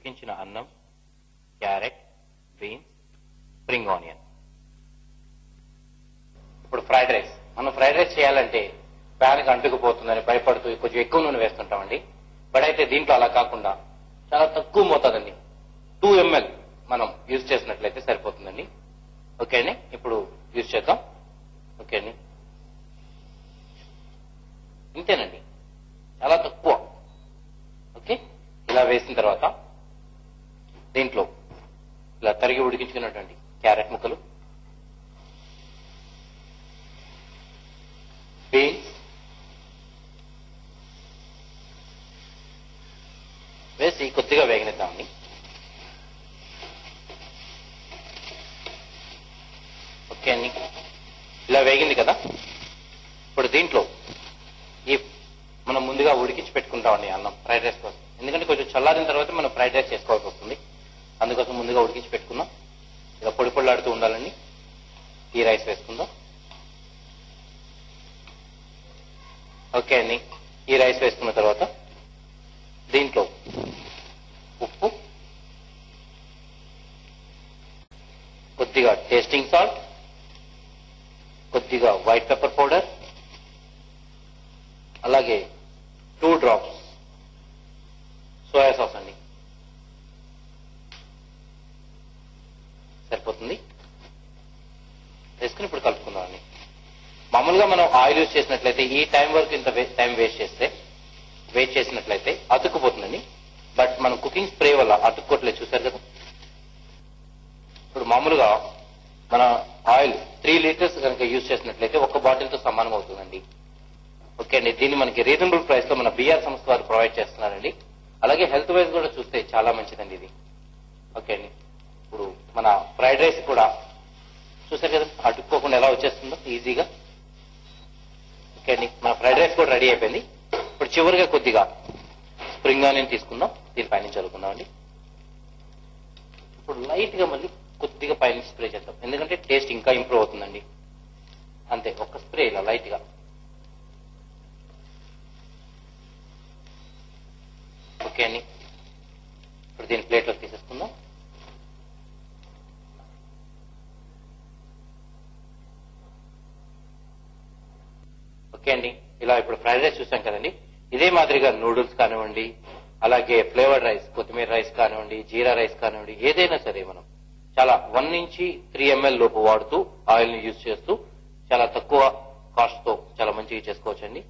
ఉడికించిన అన్నం, carrot, beans, spring onion. ఇప్పుడు ఫ్రైడ్ రైస్. మనం ఫ్రైడ్ రైస్ చేయాలంటే ప్యాన్కి అంటుకుపోతుందని భయపడుతూ కొంచెం ఎక్కువ నూనె వేస్తుంటామండి. బట్ అయితే దీంట్లో అలా కాకుండా చాలా తక్కువ మోతాదండి, 2 ml మనం యూజ్ చేసినట్లయితే సరిపోతుందండి. ఓకే అండి, ఇప్పుడు యూజ్ చేద్దాం. ఓకే అండి, ఇంతేనండి, చాలా తక్కువ. ఓకే, ఇలా వేసిన తర్వాత దీంట్లో ఇలా తరిగి ఉడికించుకున్నటువంటి క్యారెట్ ముక్కలు, బీన్స్ వేసి కొద్దిగా వేగనిద్దామండి. ఓకే అండి, ఇలా వేగింది కదా. ఇప్పుడు దీంట్లో ఈ మనం ముందుగా ఉడికించి పెట్టుకుంటామండి అన్నం ఫ్రైడ్ రైస్ కోసం. ఎందుకంటే కొంచెం చల్లారిన తర్వాత మనం ఫ్రైడ్ రైస్ చేసుకోవాల్సి వస్తుంది. అందుకోసం ముందుగా ఉడికించి పెట్టుకుందాం. ఇలా పొడి పొడిలాడుతూ ఉండాలండి. ఈ రైస్ వేసుకుందాం. ఓకే అండి, ఈ రైస్ వేసుకున్న తర్వాత దీంట్లో ఉప్పు, కొద్దిగా టేస్టింగ్ సాల్ట్, కొద్దిగా వైట్ పెప్పర్ పౌడర్, అలాగే 2 drops సోయా సాస్ అండి. సరిపోతుంది. వేసుకుని ఇప్పుడు కలుపుకుందామండి. మామూలుగా మనం ఆయిల్ యూజ్ చేసినట్లయితే ఈ టైం వరకు ఇంత టైం వెయిట్ చేసినట్లయితే అతుక్కుపోతుందండి. బట్ మనం కుకింగ్ స్ప్రే వల్ల అతుక్కోట్లేదు, చూసారు కదా. ఇప్పుడు మామూలుగా మన ఆయిల్ 3 liters కనుక యూజ్ చేసినట్లయితే 1 బాటిల్తో సమానం అవుతుందండి. ఓకే అండి, దీన్ని మనకి రీజనబుల్ ప్రైస్ లో మన బిఆర్ సంస్థ వారు ప్రొవైడ్ చేస్తున్నారండి. అలాగే హెల్త్ వైజ్ కూడా చూస్తే చాలా మంచిదండి ఇది. ఓకే అండి, ఇప్పుడు మన ఫ్రైడ్ రైస్ కూడా చూసారు కదా, అతుక్కోకుండా ఎలా వచ్చేస్తుందో ఈజీగా. ఓకే అండి, మన ఫ్రైడ్ రైస్ కూడా రెడీ అయిపోయింది. ఇప్పుడు చివరిగా కొద్దిగా స్ప్రింగ్ ఆనియన్ తీసుకుందాం, దీని పైన చల్లుకుందాం అండి. ఇప్పుడు లైట్ గా మళ్ళీ కొద్దిగా పైన స్ప్రే చేద్దాం, ఎందుకంటే టేస్ట్ ఇంకా ఇంప్రూవ్ అవుతుందండి. అంతే, ఒక్క స్ప్రే ఇలా లైట్ గా. ఓకే అండి, ఇప్పుడు దీని ప్లేట్లో తీసేసుకుందాం. ఓకే అండి, ఇలా ఇప్పుడు ఫ్రైడ్ రైస్ చూసాం కదండి. ఇదే మాదిరిగా నూడిల్స్ కానివ్వండి, అలాగే ఫ్లేవర్డ్ రైస్, కొత్తిమీర రైస్ కానివ్వండి, జీరా రైస్ కానివ్వండి, ఏదైనా సరే మనం చాలా 1 నుంచి 3 ml లోపు వాడుతూ ఆయిల్ ని యూజ్ చేస్తూ చాలా తక్కువ కాస్ట్ తో చాలా మంచిగా చేసుకోవచ్చండి.